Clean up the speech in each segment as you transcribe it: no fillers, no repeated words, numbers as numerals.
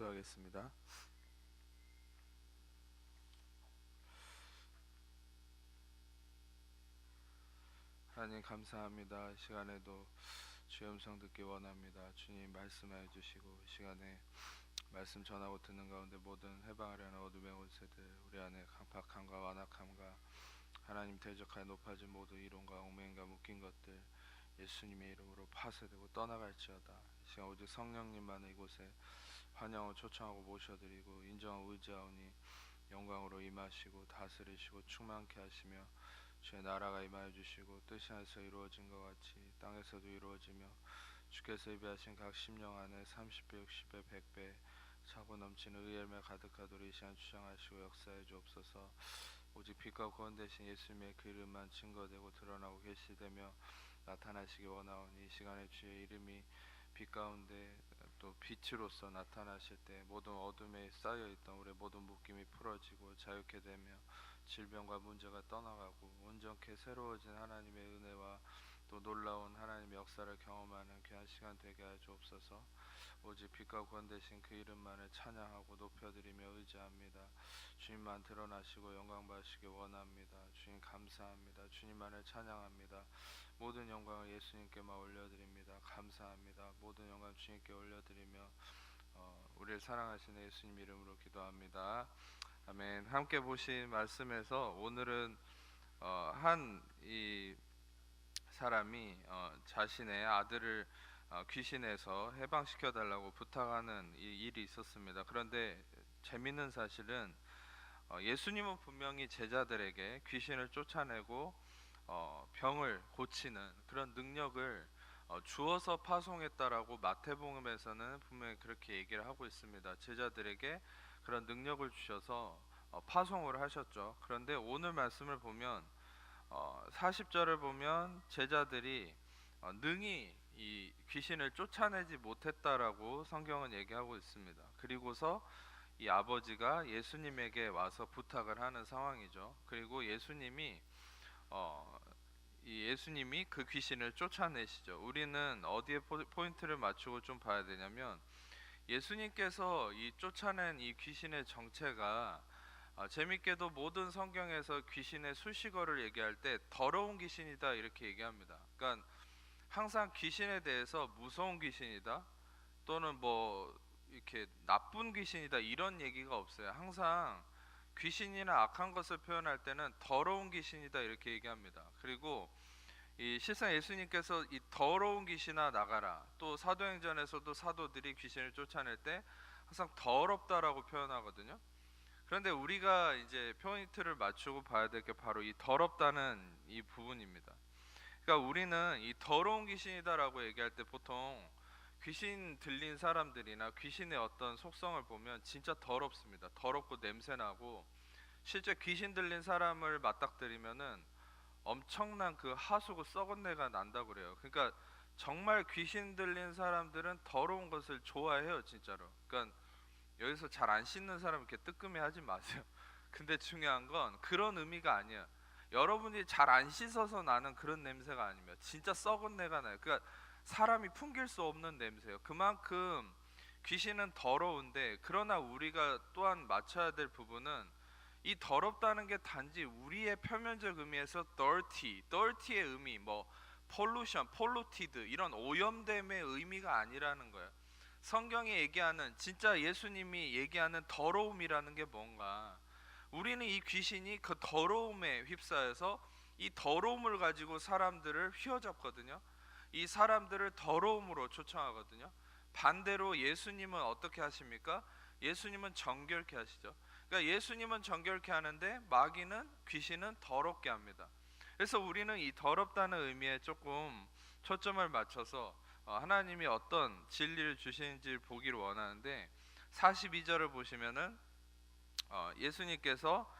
기도하겠습니다. 하나님 감사합니다. 이 시간에도 주의 음성 듣기 원합니다. 주님 말씀해 주시고 이 시간에 말씀 전하고 듣는 가운데 모든 해방하려는 어둠의 권세들, 우리 안에 강팍함과 완악함과 하나님 대적하여 높아진 모든 이론과 얽매임과 묶인 것들 예수님의 이름으로 파쇄되고 떠나갈지어다. 이 시간 오직 성령님만 이곳에 환영을 초청하고 모셔드리고 인정하고 의지하오니 영광으로 임하시고 다스리시고 충만케 하시며 주의 나라가 임하여 주시고 뜻이 하늘에서 이루어진 것 같이 땅에서도 이루어지며 주께서 예비하신 각 심령 안에 30배 60배 100배 차고 넘치는 의의 열매 가득하도록 이 시간 주장하시고 역사해 주옵소서. 오직 빛과 구원 되신 예수님의 그 이름만 증거되고 드러나고 계시되며 나타나시기 원하오니 이 시간에 주의 이름이 빛 가운데 또 빛으로서 나타나실 때 모든 어둠에 쌓여있던 우리의 모든 묶임이 풀어지고 자유케 되며 질병과 문제가 떠나가고 온전케 새로워진 하나님의 은혜와 또 놀라운 하나님의 역사를 경험하는 귀한 시간 되게 하여 주옵소서. 오직 빛과 구원 되신 그 이름만을 찬양하고 높여드리며 의지합니다. 주님만 드러나시고 영광 받으시기 원합니다. 주님 감사합니다. 주님만을 찬양합니다. 모든 영광을 예수님께만 올려드립니다. 감사합니다. 모든 영광 주님께 올려드리며 우리를 사랑하시는 예수님 이름으로 기도합니다. 아멘. 함께 보신 말씀에서 오늘은 한 이 사람이 자신의 아들을 귀신에서 해방시켜 달라고 부탁하는 이 일이 있었습니다. 그런데 재밌는 사실은 예수님은 분명히 제자들에게 귀신을 쫓아내고 병을 고치는 그런 능력을 주어서 파송했다라고 마태복음에서는 분명히 그렇게 얘기를 하고 있습니다. 제자들에게 그런 능력을 주셔서 파송을 하셨죠. 그런데 오늘 말씀을 보면 40절을 보면 제자들이 능히 이 귀신을 쫓아내지 못했다라고 성경은 얘기하고 있습니다. 그리고서 이 아버지가 예수님에게 와서 부탁을 하는 상황이죠. 그리고 예수님이 그 귀신을 쫓아내시죠. 우리는 어디에 포인트를 맞추고 좀 봐야 되냐면 예수님께서 이 쫓아낸 이 귀신의 정체가 재밌게도 모든 성경에서 귀신의 수식어를 얘기할 때 더러운 귀신이다 이렇게 얘기합니다. 그러니까 항상 귀신에 대해서 무서운 귀신이다 또는 뭐 이렇게 나쁜 귀신이다 이런 얘기가 없어요. 항상 귀신이나 악한 것을 표현할 때는 더러운 귀신이다 이렇게 얘기합니다. 그리고 이 실상 예수님께서 이 더러운 귀신아 나가라, 또 사도행전에서도 사도들이 귀신을 쫓아낼 때 항상 더럽다라고 표현하거든요. 그런데 우리가 이제 포인트를 맞추고 봐야 될 게 바로 이 더럽다는 이 부분입니다. 그러니까 우리는 이 더러운 귀신이다라고 얘기할 때 보통 귀신 들린 사람들이나 귀신의 어떤 속성을 보면 진짜 더럽습니다. 더럽고 냄새나고 실제 귀신 들린 사람을 맞닥뜨리면은 엄청난 그 하수구 썩은 내가 난다고 그래요. 그러니까 정말 귀신 들린 사람들은 더러운 것을 좋아해요, 진짜로. 그러니까 여기서 잘 안 씻는 사람 이렇게 뜨끔해하지 마세요. 근데 중요한 건 그런 의미가 아니야. 여러분이 잘 안 씻어서 나는 그런 냄새가 아니면 진짜 썩은 내가 나요. 그러니까 사람이 풍길 수 없는 냄새예요. 그만큼 귀신은 더러운데, 그러나 우리가 또한 맞춰야 될 부분은 이 더럽다는 게 단지 우리의 표면적 의미에서 dirty의 의미, 뭐 pollution, polluted 이런 오염됨의 의미가 아니라는 거예요. 성경이 얘기하는, 진짜 예수님이 얘기하는 더러움이라는 게 뭔가, 우리는 이 귀신이 그 더러움에 휩싸여서 이 더러움을 가지고 사람들을 휘어잡거든요. 이 사람들을 더러움으로 초청하거든요. 반대로 예수님은 어떻게 하십니까? 예수님은 정결케 하시죠. 그러니까 예수님은 정결케 하는데 마귀는, 귀신은 더럽게 합니다. 그래서 우리는 이 더럽다는 의미에 조금 초점을 맞춰서 하나님이 어떤 진리를 주시는지 보기를 원하는데, 42절을 보시면은 예수님께서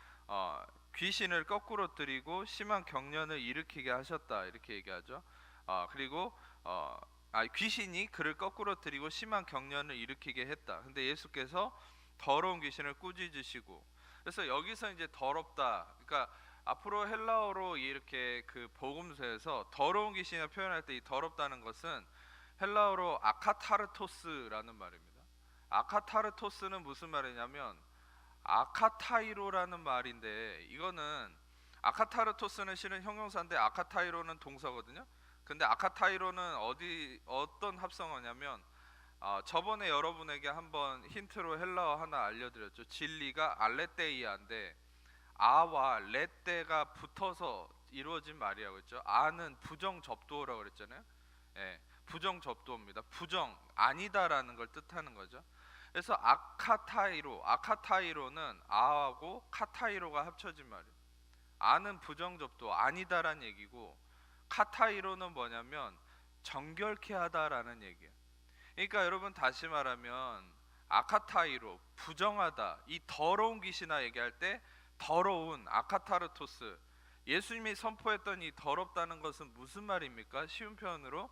귀신을 거꾸로 들이고 심한 경련을 일으키게 하셨다 이렇게 얘기하죠. 그리고 귀신이 그를 거꾸로 들이고 심한 경련을 일으키게 했다. 근데 예수께서 더러운 귀신을 꾸짖으시고, 그래서 여기서 이제 더럽다, 그러니까 앞으로 헬라어로 이렇게 그 복음서에서 더러운 귀신을 표현할 때 이 더럽다는 것은 헬라어로 아카타르토스라는 말입니다. 아카타르토스는 무슨 말이냐면 아카타이로라는 말인데, 이거는 아카타르토스는 실은 형용사인데 아카타이로는 동사거든요. 근데 아카타이로는 어떤 합성어냐면, 저번에 여러분에게 한번 힌트로 헬라어 하나 알려드렸죠. 진리가 알레테이아인데 아와 레떼가 붙어서 이루어진 말이라고 했죠. 아는 부정 접두어라고 그랬잖아요. 예, 부정 접두어입니다. 부정 아니다라는 걸 뜻하는 거죠. 그래서 아카타이로는 아하고 카타이로가 합쳐진 말이에요. 아는 부정 접두어 아니다라는 얘기고, 카타이로는 뭐냐면 정결케 하다라는 얘기예요. 그러니까 여러분, 다시 말하면 아카타이로 부정하다, 이 더러운 귀신아 얘기할 때 더러운 아카타르토스, 예수님이 선포했던 이 더럽다는 것은 무슨 말입니까? 쉬운 표현으로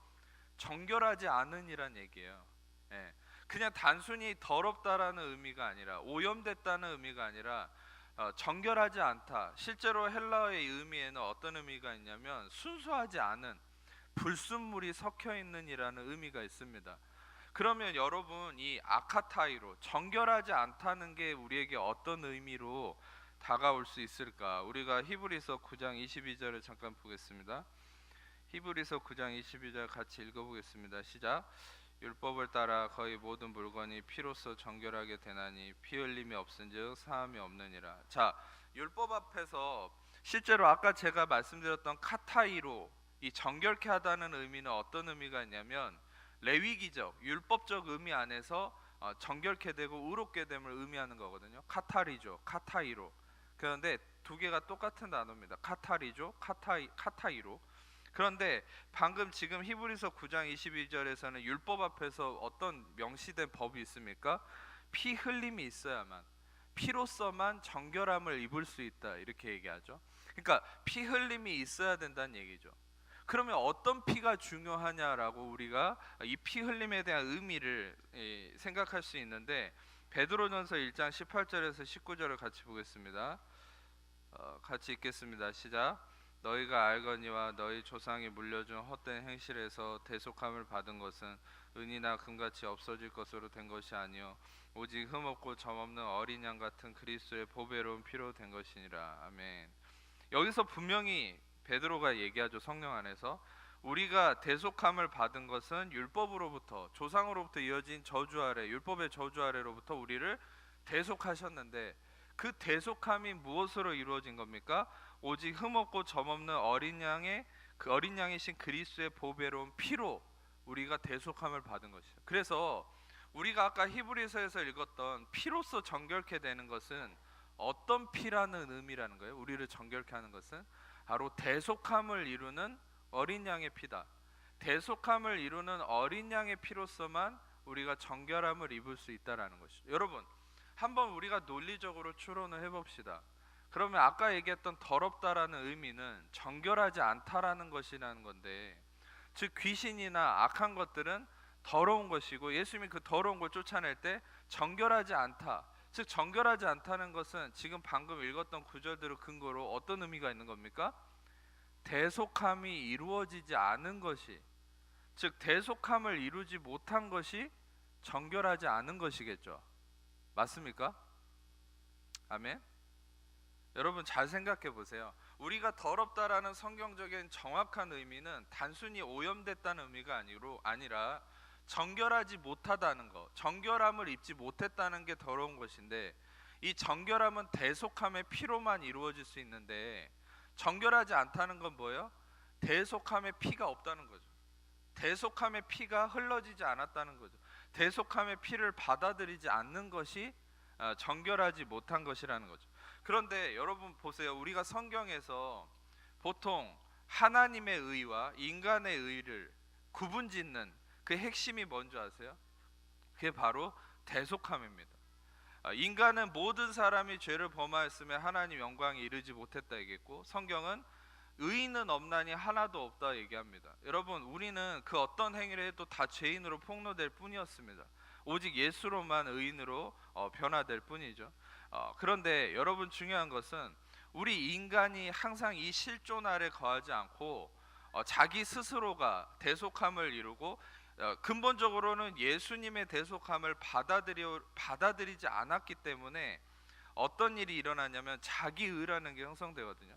정결하지 않은이란 얘기예요. 예. 그냥 단순히 더럽다라는 의미가 아니라, 오염됐다는 의미가 아니라 정결하지 않다. 실제로 헬라어의 의미에는 어떤 의미가 있냐면 순수하지 않은, 불순물이 섞여 있는이라는 의미가 있습니다. 그러면 여러분, 이 아카타이로 정결하지 않다는 게 우리에게 어떤 의미로 다가올 수 있을까? 우리가 히브리서 9장 22절을 잠깐 보겠습니다. 히브리서 9장 22절 같이 읽어보겠습니다. 시작. 율법을 따라 거의 모든 물건이 피로써 정결하게 되나니 피 흘림이 없은즉 사함이 없느니라. 자, 율법 앞에서 실제로 아까 제가 말씀드렸던 카타이로, 이 정결케 하다는 의미는 어떤 의미가 있냐면 레위기적, 율법적 의미 안에서 정결케 되고 의롭게 됨을 의미하는 거거든요. 카타리죠, 카타이로. 그런데 두 개가 똑같은 단어입니다. 카타리죠, 카타이로. 그런데 방금 지금 히브리서 9장 22절에서는 율법 앞에서 어떤 명시된 법이 있습니까? 피 흘림이 있어야만, 피로서만 정결함을 입을 수 있다, 이렇게 얘기하죠. 그러니까 피 흘림이 있어야 된다는 얘기죠. 그러면 어떤 피가 중요하냐라고 우리가 이 피 흘림에 대한 의미를 생각할 수 있는데, 베드로전서 1장 18절에서 19절을 같이 보겠습니다. 같이 읽겠습니다. 시작. 너희가 알거니와 너희 조상이 물려준 헛된 행실에서 대속함을 받은 것은 은이나 금같이 없어질 것으로 된 것이 아니요 오직 흠없고 점없는 어린 양 같은 그리스도의 보배로운 피로 된 것이니라. 아멘. 여기서 분명히 베드로가 얘기하죠. 성령 안에서 우리가 대속함을 받은 것은 율법으로부터, 조상으로부터 이어진 저주 아래, 율법의 저주 아래로부터 우리를 대속하셨는데, 그 대속함이 무엇으로 이루어진 겁니까? 오직 흠없고 점없는 어린 양의, 그 어린 양이신 그리스도의 보배로운 피로 우리가 대속함을 받은 것이죠. 그래서 우리가 아까 히브리서에서 읽었던 피로서 정결케 되는 것은 어떤 피라는 의미라는 거예요. 우리를 정결케 하는 것은 바로 대속함을 이루는 어린 양의 피다. 대속함을 이루는 어린 양의 피로서만 우리가 정결함을 입을 수 있다라는 것이죠. 여러분, 한번 우리가 논리적으로 추론을 해봅시다. 그러면 아까 얘기했던 더럽다라는 의미는 정결하지 않다라는 것이라는 건데, 즉 귀신이나 악한 것들은 더러운 것이고, 예수님이 그 더러운 걸 쫓아낼 때 정결하지 않다, 즉 정결하지 않다는 것은 지금 방금 읽었던 구절들을 근거로 어떤 의미가 있는 겁니까? 대속함이 이루어지지 않은 것이, 즉 대속함을 이루지 못한 것이 정결하지 않은 것이겠죠. 맞습니까? 아멘. 여러분 잘 생각해 보세요. 우리가 더럽다라는 성경적인 정확한 의미는 단순히 오염됐다는 의미가 아니라 정결하지 못하다는 것, 정결함을 입지 못했다는 게 더러운 것인데, 이 정결함은 대속함의 피로만 이루어질 수 있는데, 정결하지 않다는 건 뭐예요? 대속함의 피가 없다는 거죠. 대속함의 피가 흘러지지 않았다는 거죠. 대속함의 피를 받아들이지 않는 것이 정결하지 못한 것이라는 거죠. 그런데 여러분 보세요. 우리가 성경에서 보통 하나님의 의와 인간의 의를 구분짓는 그 핵심이 뭔지 아세요? 그게 바로 대속함입니다. 인간은 모든 사람이 죄를 범하였으며 하나님 영광에 이르지 못했다 얘기했고, 성경은 의인은 없나니 하나도 없다 얘기합니다. 여러분, 우리는 그 어떤 행위를 해도 다 죄인으로 폭로될 뿐이었습니다. 오직 예수로만 의인으로 변화될 뿐이죠. 그런데 여러분, 중요한 것은 우리 인간이 항상 이 실존 아래 거하지 않고 자기 스스로가 대속함을 이루고 근본적으로는 예수님의 대속함을 받아들이지 않았기 때문에 어떤 일이 일어나냐면 자기의라는 게 형성되거든요.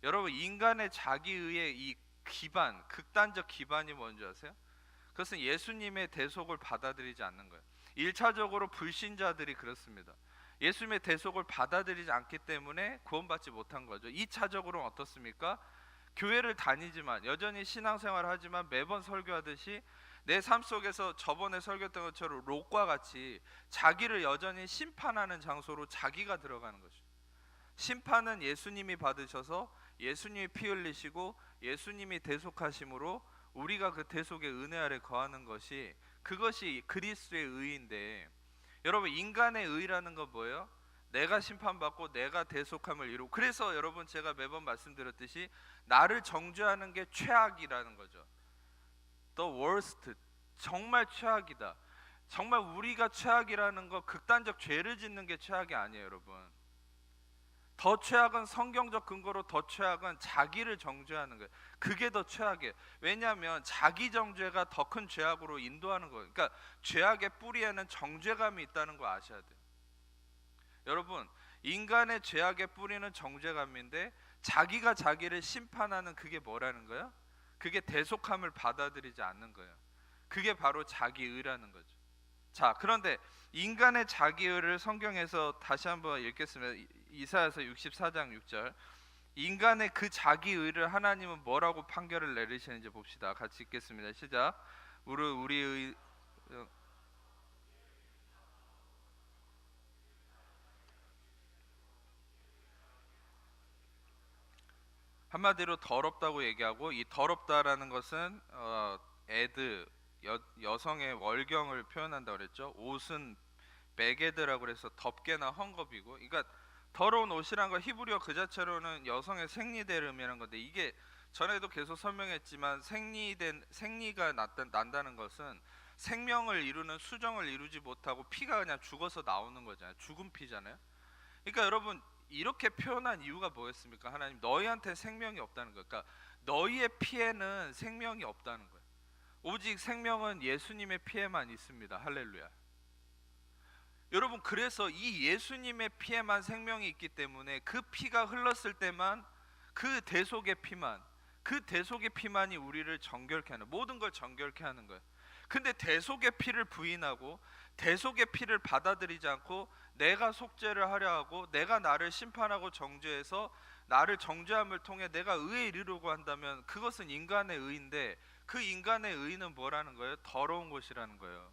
여러분, 인간의 자기의의 이 기반, 극단적 기반이 뭔지 아세요? 그것은 예수님의 대속을 받아들이지 않는 거예요. 1차적으로 불신자들이 그렇습니다. 예수님의 대속을 받아들이지 않기 때문에 구원받지 못한 거죠. 2차적으로는 어떻습니까? 교회를 다니지만, 여전히 신앙생활을 하지만 매번 설교하듯이 내 삶 속에서 저번에 설교했던 것처럼 롯과 같이 자기를 여전히 심판하는 장소로 자기가 들어가는 것이죠. 심판은 예수님이 받으셔서 예수님이 피 흘리시고 예수님이 대속하심으로 우리가 그 대속의 은혜 아래 거하는 것이, 그것이 그리스도의 의인데, 여러분, 인간의 의라는 건 뭐예요? 내가 심판받고 내가 대속함을 이루고, 그래서 여러분 제가 매번 말씀드렸듯이 나를 정죄하는 게 최악이라는 거죠. The worst, 정말 최악이다. 정말 우리가 최악이라는 거, 극단적 죄를 짓는 게 최악이 아니에요, 여러분. 더 최악은, 성경적 근거로 더 최악은 자기를 정죄하는 거예요. 그게 더 최악이에요. 왜냐하면 자기 정죄가 더 큰 죄악으로 인도하는 거예요. 그러니까 죄악의 뿌리에는 정죄감이 있다는 거 아셔야 돼요. 여러분, 인간의 죄악의 뿌리는 정죄감인데 자기가 자기를 심판하는, 그게 뭐라는 거예요? 그게 대속함을 받아들이지 않는 거예요. 그게 바로 자기의라는 거죠. 자, 그런데 인간의 자기의를 성경에서 다시 한번 읽겠습니다. 이사야서 64장 6절. 인간의 그 자기의를 하나님은 뭐라고 판결을 내리시는지 봅시다. 같이 읽겠습니다. 시작. 우리의 한마디로 더럽다고 얘기하고, 이 더럽다라는 것은 여성의 월경을 표현한다고 그랬죠. 옷은 베게드라고 그래서 덮개나 헝겊이고, 그러니까 더러운 옷이란 거 히브리어 그 자체로는 여성의 생리대름이라는 건데, 이게 전에도 계속 설명했지만 생리가 난다는 것은 생명을 이루는 수정을 이루지 못하고 피가 그냥 죽어서 나오는 거잖아요. 죽은 피잖아요. 그러니까 여러분, 이렇게 표현한 이유가 뭐였습니까? 하나님, 너희한테 생명이 없다는 거예요. 그러니까 너희의 피에는 생명이 없다는 거예요. 오직 생명은 예수님의 피에만 있습니다. 할렐루야. 여러분, 그래서 이 예수님의 피에만 생명이 있기 때문에 그 피가 흘렀을 때만, 그 대속의 피만이 우리를 정결케 하는, 모든 걸 정결케 하는 거예요. 근데 대속의 피를 부인하고 대속의 피를 받아들이지 않고 내가 속죄를 하려 하고 내가 나를 심판하고 정죄해서 나를 정죄함을 통해 내가 의에 이르려고 한다면 그것은 인간의 의인데, 그 인간의 의는 뭐라는 거예요? 더러운 것이라는 거예요.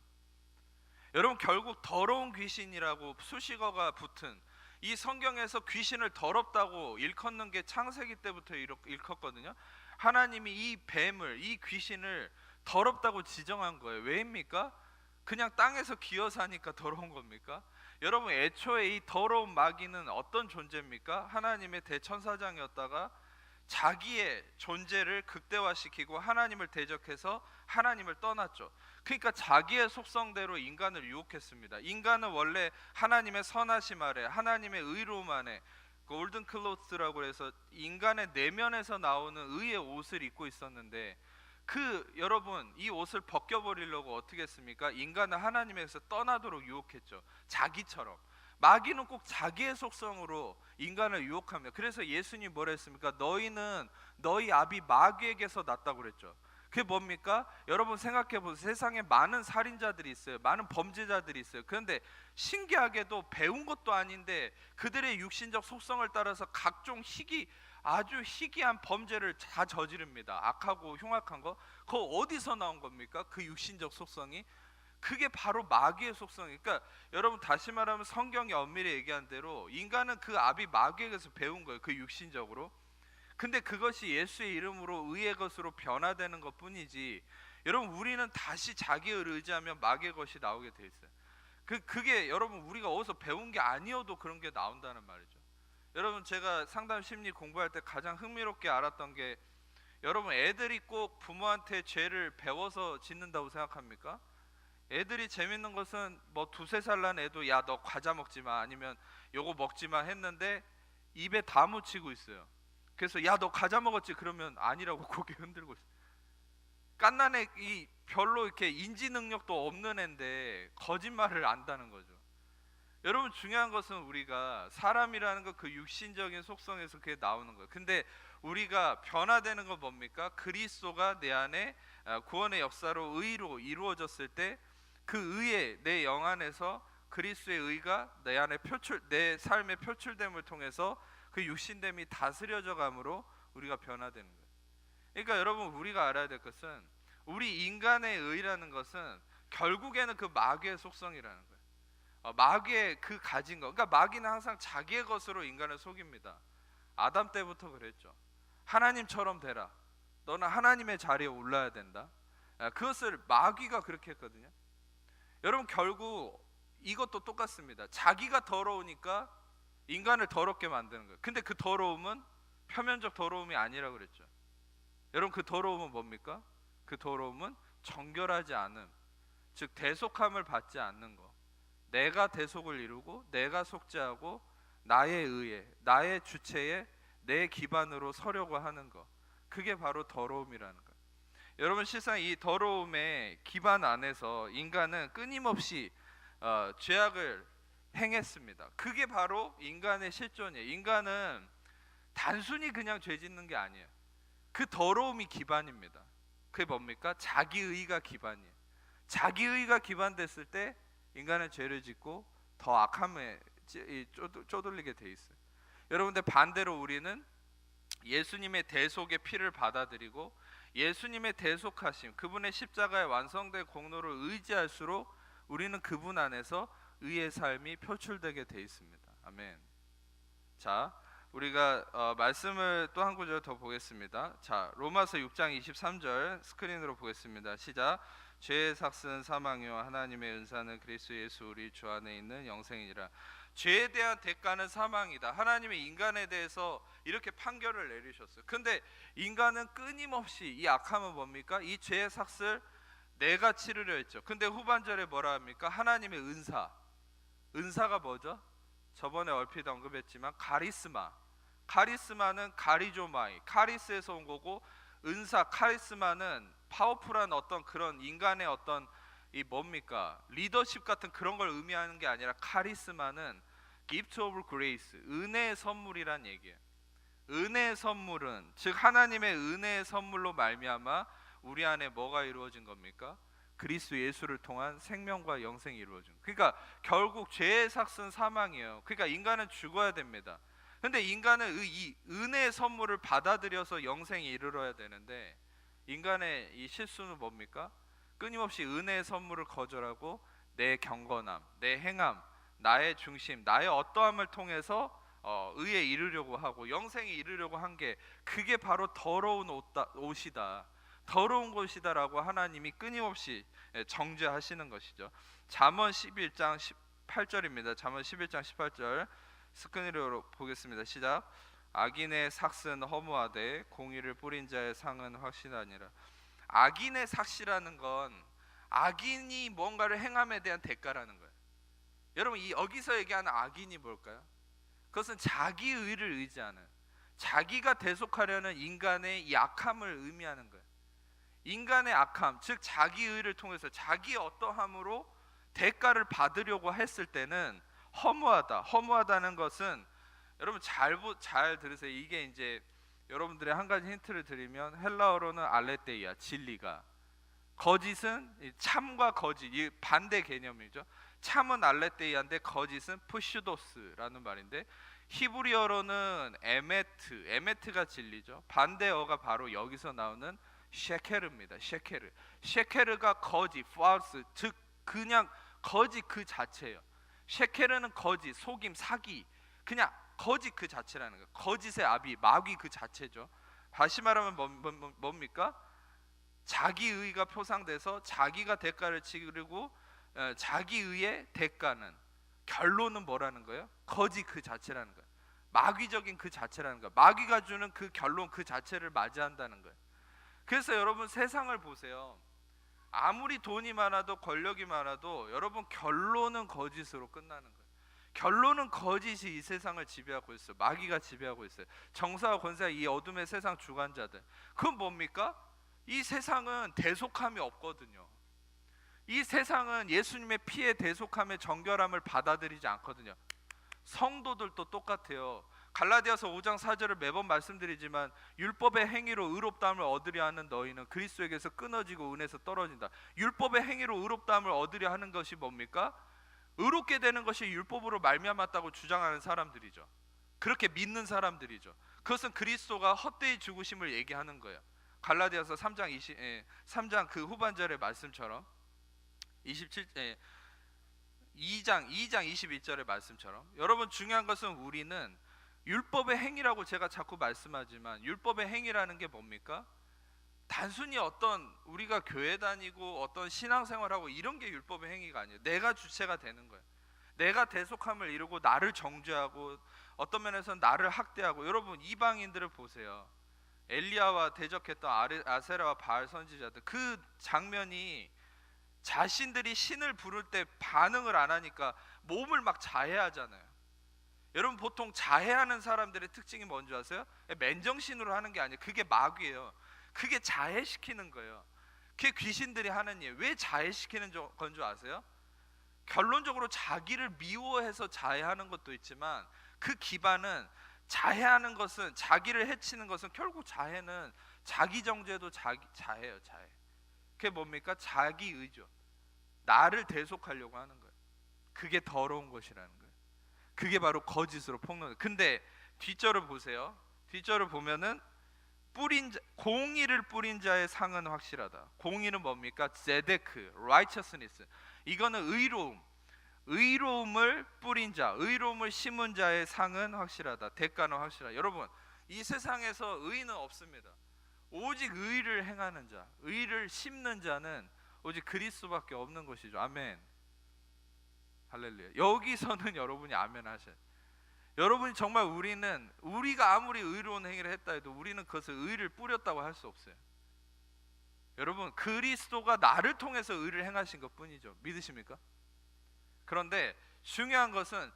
여러분, 결국 더러운 귀신이라고 수식어가 붙은 이 성경에서 귀신을 더럽다고 일컫는 게 창세기 때부터 일컫거든요. 하나님이 이 뱀을, 이 귀신을 더럽다고 지정한 거예요. 왜입니까? 그냥 땅에서 기어 사니까 더러운 겁니까? 여러분, 애초에 이 더러운 마귀는 어떤 존재입니까? 하나님의 대천사장이었다가 자기의 존재를 극대화시키고 하나님을 대적해서 하나님을 떠났죠. 그러니까 자기의 속성대로 인간을 유혹했습니다. 인간은 원래 하나님의 선하심 아래, 하나님의 의로움 안에, 골든 클로스라고 해서 인간의 내면에서 나오는 의의 옷을 입고 있었는데, 여러분, 이 옷을 벗겨버리려고 어떻게 했습니까? 인간은 하나님에서 떠나도록 유혹했죠. 자기처럼. 마귀는 꼭 자기의 속성으로 인간을 유혹합니다. 그래서 예수님이 뭐라 했습니까? 너희는 너희 아비 마귀에게서 났다고 그랬죠. 그게 뭡니까? 여러분 생각해 보세요. 세상에 많은 살인자들이 있어요. 많은 범죄자들이 있어요. 그런데 신기하게도 배운 것도 아닌데 그들의 육신적 속성을 따라서 각종 아주 희귀한 범죄를 다 저지릅니다. 악하고 흉악한 거. 그거 어디서 나온 겁니까? 그 육신적 속성이. 그게 바로 마귀의 속성이니까, 그러니까 여러분, 다시 말하면 성경이 엄밀히 얘기한 대로 인간은 그 아비 마귀에게서 배운 거예요. 그 육신적으로. 근데 그것이 예수의 이름으로 의의 것으로 변화되는 것 뿐이지, 여러분, 우리는 다시 자기를 의지하면 마귀의 것이 나오게 돼 있어요. 그게 여러분, 우리가 어디서 배운 게 아니어도 그런 게 나온다는 말이죠. 여러분, 제가 상담 심리 공부할 때 가장 흥미롭게 알았던 게, 여러분, 애들이 꼭 부모한테 죄를 배워서 짓는다고 생각합니까? 애들이 재밌는 것은 뭐 2-3살 난 애도 야 너 과자 먹지 마, 아니면 요거 먹지 마 했는데 입에 다 묻히고 있어요. 그래서 야 너 과자 먹었지? 그러면 아니라고 고개 흔들고 있어요. 갓난애, 이 별로 이렇게 인지 능력도 없는 애인데 거짓말을 안다는 거죠. 여러분, 중요한 것은 우리가 사람이라는 거 그 육신적인 속성에서 그게 나오는 거예요. 근데 우리가 변화되는 건 뭡니까? 그리스도가 내 안에 구원의 역사로 의로 이루어졌을 때 그 의에 내 영 안에서 그리스도의 의가 내 안에 내 삶의 표출됨을 통해서 그 육신됨이 다스려져 감으로 우리가 변화되는 거예요. 그러니까 여러분, 우리가 알아야 될 것은 우리 인간의 의라는 것은 결국에는 그 마귀의 속성이라는 거예요. 마귀의 그 가진 거. 그러니까 마귀는 항상 자기의 것으로 인간을 속입니다. 아담 때부터 그랬죠. 하나님처럼 되라. 너는 하나님의 자리에 올라야 된다. 그것을 마귀가 그렇게 했거든요. 여러분, 결국 이것도 똑같습니다. 자기가 더러우니까 인간을 더럽게 만드는 거예요. 근데 그 더러움은 표면적 더러움이 아니라고 그랬죠. 여러분, 그 더러움은 뭡니까? 그 더러움은 정결하지 않음, 즉 대속함을 받지 않는 것. 내가 대속을 이루고 내가 속죄하고 나의 의에, 나의 주체에, 내 기반으로 서려고 하는 것. 그게 바로 더러움이라는 것. 여러분, 실상 이 더러움의 기반 안에서 인간은 끊임없이 죄악을 행했습니다. 그게 바로 인간의 실존이에요. 인간은 단순히 그냥 죄 짓는 게 아니에요. 그 더러움이 기반입니다. 그게 뭡니까? 자기의가 기반이에요. 자기의가 기반됐을 때 인간은 죄를 짓고 더 악함에 쪼들리게 돼 있어요. 여러분들, 반대로 우리는 예수님의 대속의 피를 받아들이고 예수님의 대속하심, 그분의 십자가의 완성된 공로를 의지할수록 우리는 그분 안에서 의의 삶이 표출되게 돼 있습니다. 아멘. 자, 우리가 말씀을 또 한 구절 더 보겠습니다. 자, 로마서 6장 23절 스크린으로 보겠습니다. 시작. 죄의 삭은 사망이요 하나님의 은사는 그리스도 예수 우리 주 안에 있는 영생이니라. 죄에 대한 대가는 사망이다. 하나님의 인간에 대해서 이렇게 판결을 내리셨어요. 근데 인간은 끊임없이 이 악함은 뭡니까? 이 죄의 삭을 내가 치르려 했죠. 근데 후반절에 뭐라 합니까? 하나님의 은사. 은사가 뭐죠? 저번에 얼핏 언급했지만 카리스마. 카리스마는 카리조마이, 카리스에서 온 거고, 은사, 카리스마는 파워풀한 어떤 그런 인간의 어떤 이 뭡니까? 리더십 같은 그런 걸 의미하는 게 아니라 카리스마는 gift of grace, 은혜의 선물이란 얘기예요. 은혜의 선물은, 즉 하나님의 은혜의 선물로 말미암아 우리 안에 뭐가 이루어진 겁니까? 그리스도 예수를 통한 생명과 영생이 이루어진. 그러니까 결국 죄의 삭은 사망이에요. 그러니까 인간은 죽어야 됩니다. 근데 인간은 이 은혜의 선물을 받아들여서 영생에 이르러야 되는데, 인간의 이 실수는 뭡니까? 끊임없이 은혜의 선물을 거절하고 내 경건함, 내 행함, 나의 중심, 나의 어떠함을 통해서 의에 이르려고 하고 영생에 이르려고 한 게, 그게 바로 더러운 옷이다, 더러운 것이다라고 하나님이 끊임없이 정죄하시는 것이죠. 잠언 11장 18절입니다. 잠언 11장 18절 스크린으로 보겠습니다. 시작. 악인의 삭은 허무하되 공의를 뿌린 자의 상은 확신하니라. 악인의 삭이라는 건 악인이 뭔가를 행함에 대한 대가라는 거예요. 여러분, 이 여기서 얘기하는 악인이 뭘까요? 그것은 자기 의를 의지하는, 자기가 대속하려는 인간의 이 악함을 의미하는 거예요. 인간의 악함, 즉 자기 의를 통해서 자기 어떠함으로 대가를 받으려고 했을 때는 허무하다. 허무하다는 것은, 여러분 잘 들으세요. 이게 이제 여러분들의 한 가지 힌트를 드리면, 헬라어로는 알레테이아, 진리가, 거짓은 참과 거짓, 이 반대 개념이죠. 참은 알레테이아인데 거짓은 푸슈도스라는 말인데, 히브리어로는 에메트가 진리죠. 반대어가 바로 여기서 나오는 셰케르입니다. 셰케르가 거짓, false, 즉 그냥 거짓 그 자체예요. 셰케르는 거짓, 속임, 사기, 그냥 거짓 그 자체라는 거예요. 거짓의 아비, 마귀 그 자체죠. 다시 말하면 뭡니까? 자기 의가 표상돼서 자기가 대가를 치르고, 자기 의의 대가는, 결론은 뭐라는 거예요? 거짓 그 자체라는 거예요. 마귀적인 그 자체라는 거예요. 마귀가 주는 그 결론 그 자체를 맞이한다는 거예요. 그래서 여러분, 세상을 보세요. 아무리 돈이 많아도 권력이 많아도 여러분, 결론은 거짓으로 끝나는 거예요. 결론은 거짓이 이 세상을 지배하고 있어요. 마귀가 지배하고 있어요. 정사와 권세, 이 어둠의 세상 주관자들. 그건 뭡니까? 이 세상은 대속함이 없거든요. 이 세상은 예수님의 피의 대속함의 정결함을 받아들이지 않거든요. 성도들도 똑같아요. 갈라디아서 5장 4절을 매번 말씀드리지만 율법의 행위로 의롭다함을 얻으려 하는 너희는 그리스도에게서 끊어지고 은혜에서 떨어진다. 율법의 행위로 의롭다함을 얻으려 하는 것이 뭡니까? 의롭게 되는 것이 율법으로 말미암았다고 주장하는 사람들이죠. 그렇게 믿는 사람들이죠. 그것은 그리스도가 헛되이 죽으심을 얘기하는 거예요. 갈라디아서 3장 그 후반절의 말씀처럼 2장 21절의 말씀처럼, 여러분 중요한 것은 우리는 율법의 행위라고 제가 자꾸 말씀하지만 율법의 행위라는 게 뭡니까? 단순히 어떤 우리가 교회 다니고 어떤 신앙생활하고 이런 게 율법의 행위가 아니에요. 내가 주체가 되는 거예요. 내가 대속함을 이루고 나를 정죄하고 어떤 면에서는 나를 학대하고. 여러분 이방인들을 보세요. 엘리야와 대적했던 아세라와 바알 선지자들, 그 장면이 자신들이 신을 부를 때 반응을 안 하니까 몸을 막 자해하잖아요. 여러분 보통 자해하는 사람들의 특징이 뭔지 아세요? 맨정신으로 하는 게 아니에요. 그게 마귀예요. 그게 자해시키는 거예요. 그게 귀신들이 하는 일. 왜 자해시키는 건 줄 아세요? 결론적으로 자기를 미워해서 자해하는 것도 있지만 그 기반은, 자해하는 것은, 자기를 해치는 것은 결국 자해는 자기 정죄도 자해예요. 자해. 그게 뭡니까? 자기 의죠. 나를 대속하려고 하는 거예요. 그게 더러운 것이라는 거예요. 그게 바로 거짓으로 폭로해요. 근데 뒷절을 보세요. 뒷절을 보면은 공의를 뿌린 자의 상은 확실하다. 공의는 뭡니까? 제데크, righteousness. 이거는 의로움을 뿌린 자, 의로움을 심은 자의 상은 확실하다. 대가는 확실하다. 여러분 이 세상에서 의는 없습니다. 오직 의를 행하는 자, 의를 심는 자는 오직 그리스도밖에 없는 것이죠. 아멘. 할렐루야. 여기서는 여러분이 아멘 하셔야 돼요. 여러분이 정말 우리가 아무리 의로운 행위를 했다 해도 우리는 그것을 의를 뿌렸다고 할 수 없어요. 여러분 그리스도가 나를 통해서 의를 행하신 것 뿐이죠. 믿으십니까? 그런데 중요한 것은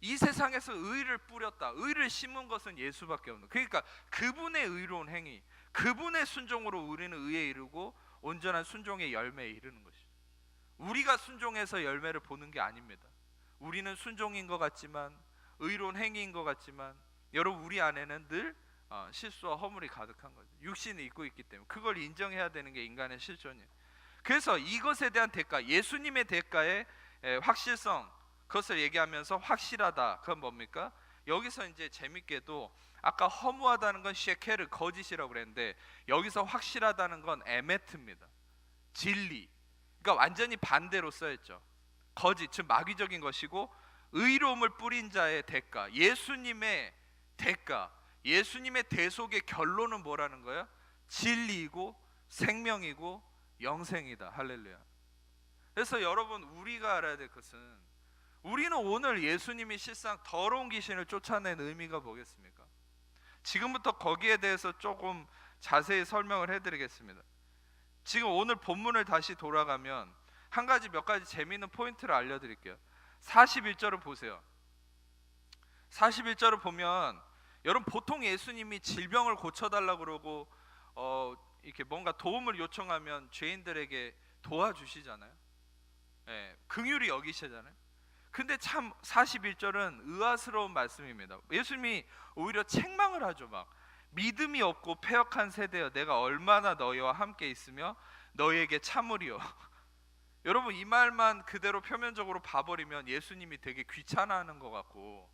이 세상에서 의를 뿌렸다, 의를 심은 것은 예수밖에 없는. 그러니까 그분의 의로운 행위, 그분의 순종으로 우리는 의에 이르고 온전한 순종의 열매에 이르는 것이죠. 우리가 순종해서 열매를 보는 게 아닙니다. 우리는 순종인 것 같지만, 의로운 행위인 것 같지만, 여러분 우리 안에는 늘 실수와 허물이 가득한 거죠. 육신이 있고 있기 때문에 그걸 인정해야 되는 게 인간의 실존이에요. 그래서 이것에 대한 대가, 예수님의 대가의 확실성, 그것을 얘기하면서 확실하다. 그건 뭡니까? 여기서 이제 재밌게도 아까 허무하다는 건 셰케르, 거짓이라고 그랬는데 여기서 확실하다는 건 에메트입니다. 진리. 그러니까 완전히 반대로 써있죠. 거짓, 즉 마귀적인 것이고, 의로움을 뿌린 자의 대가, 예수님의 대가, 예수님의 대속의 결론은 뭐라는 거예요? 진리이고 생명이고 영생이다. 할렐루야. 그래서 여러분 우리가 알아야 될 것은, 우리는 오늘 예수님이 실상 더러운 귀신을 쫓아낸 의미가 뭐겠습니까? 지금부터 거기에 대해서 조금 자세히 설명을 해드리겠습니다. 지금 오늘 본문을 다시 돌아가면 몇 가지 재미있는 포인트를 알려드릴게요. 41절을 보세요. 41절을 보면 여러분 보통 예수님이 질병을 고쳐달라고 그러고 이렇게 뭔가 도움을 요청하면 죄인들에게 도와주시잖아요. 긍휼히 여기시잖아요. 근데 참 41절은 의아스러운 말씀입니다. 예수님이 오히려 책망을 하죠. 막 믿음이 없고 패역한 세대여, 내가 얼마나 너희와 함께 있으며 너희에게 참으리요. 여러분 이 말만 그대로 표면적으로 봐버리면 예수님이 되게 귀찮아하는 것 같고,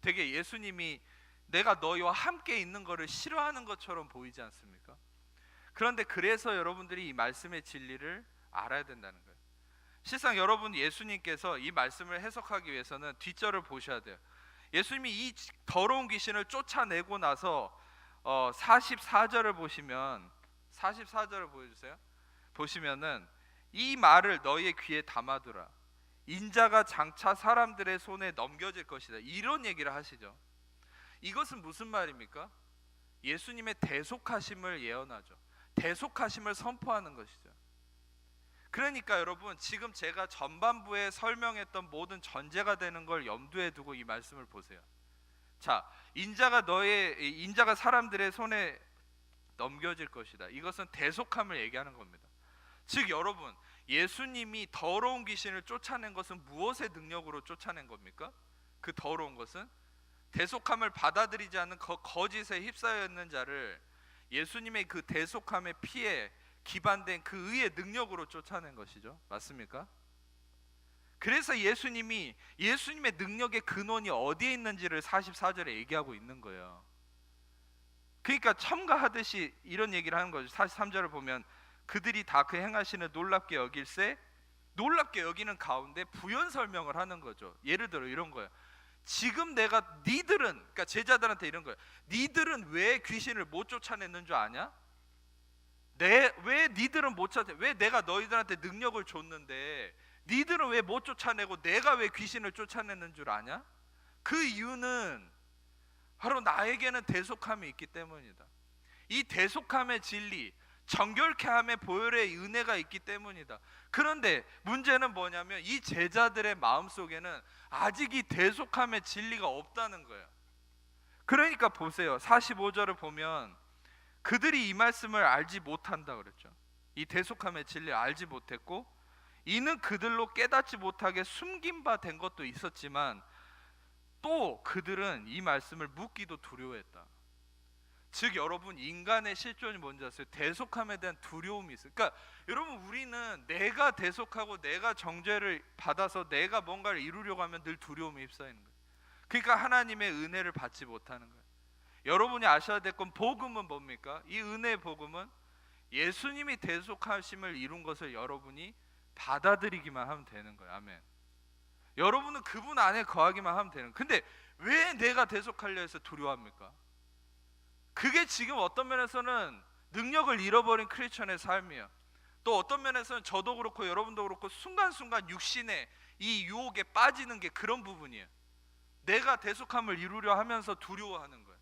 되게 예수님이 내가 너희와 함께 있는 것을 싫어하는 것처럼 보이지 않습니까? 그런데 그래서 여러분들이 이 말씀의 진리를 알아야 된다는 거예요. 실상 여러분 예수님께서 이 말씀을 해석하기 위해서는 뒷절을 보셔야 돼요. 예수님이 이 더러운 귀신을 쫓아내고 나서 44절을 보시면, 44절을 보여주세요. 보시면은 이 말을 너희의 귀에 담아두라. 인자가 장차 사람들의 손에 넘겨질 것이다. 이런 얘기를 하시죠. 이것은 무슨 말입니까? 예수님의 대속하심을 예언하죠. 대속하심을 선포하는 것이죠. 그러니까 여러분 지금 제가 전반부에 설명했던 모든 전제가 되는 걸 염두에 두고 이 말씀을 보세요. 자, 인자가 사람들의 손에 넘겨질 것이다. 이것은 대속함을 얘기하는 겁니다. 즉 여러분, 예수님이 더러운 귀신을 쫓아낸 것은 무엇의 능력으로 쫓아낸 겁니까? 그 더러운 것은 대속함을 받아들이지 않는 거짓에 휩싸여 있는 자를 예수님의 그 대속함의 피에 기반된 그 의의 능력으로 쫓아낸 것이죠. 맞습니까? 그래서 예수님의 능력의 근원이 어디에 있는지를 44절에 얘기하고 있는 거예요. 그러니까 첨가하듯이 이런 얘기를 하는 거죠. 43절을 보면 그들이 다 그 행하시는 놀랍게 여길세, 놀랍게 여기는 가운데 부연 설명을 하는 거죠. 예를 들어 이런 거예요. 지금 내가 니들은, 그러니까 제자들한테 이런 거예요. 니들은 왜 귀신을 못 쫓아냈는 줄 아냐? 왜 니들은 못 쫓아? 왜 내가 너희들한테 능력을 줬는데 니들은 왜 못 쫓아내고 내가 왜 귀신을 쫓아내는 줄 아냐? 그 이유는 바로 나에게는 대속함이 있기 때문이다. 이 대속함의 진리, 정결케 함의 보혈의 은혜가 있기 때문이다. 그런데 문제는 뭐냐면 이 제자들의 마음속에는 아직 이 대속함의 진리가 없다는 거예요. 그러니까 보세요. 45절을 보면 그들이 이 말씀을 알지 못한다 그랬죠. 이 대속함의 진리를 알지 못했고 이는 그들로 깨닫지 못하게 숨긴 바 된 것도 있었지만 또 그들은 이 말씀을 묻기도 두려워했다. 즉 여러분, 인간의 실존이 뭔지 아세요? 대속함에 대한 두려움이 있어요. 그러니까 여러분, 우리는 내가 대속하고 내가 정죄를 받아서 내가 뭔가를 이루려고 하면 늘 두려움에 휩싸이는 거예요. 그러니까 하나님의 은혜를 받지 못하는 거예요. 여러분이 아셔야 될 건 복음은 뭡니까? 이 은혜의 복음은 예수님이 대속하심을 이룬 것을 여러분이 받아들이기만 하면 되는 거예요. 아멘. 여러분은 그분 안에 거하기만 하면 되는 거예요. 근데 왜 내가 대속하려 해서 두려워합니까? 그게 지금 어떤 면에서는 능력을 잃어버린 크리스천의 삶이에요. 또 어떤 면에서는 저도 그렇고 여러분도 그렇고 순간순간 육신의 이 유혹에 빠지는 게 그런 부분이에요. 내가 대속함을 이루려 하면서 두려워하는 거예요.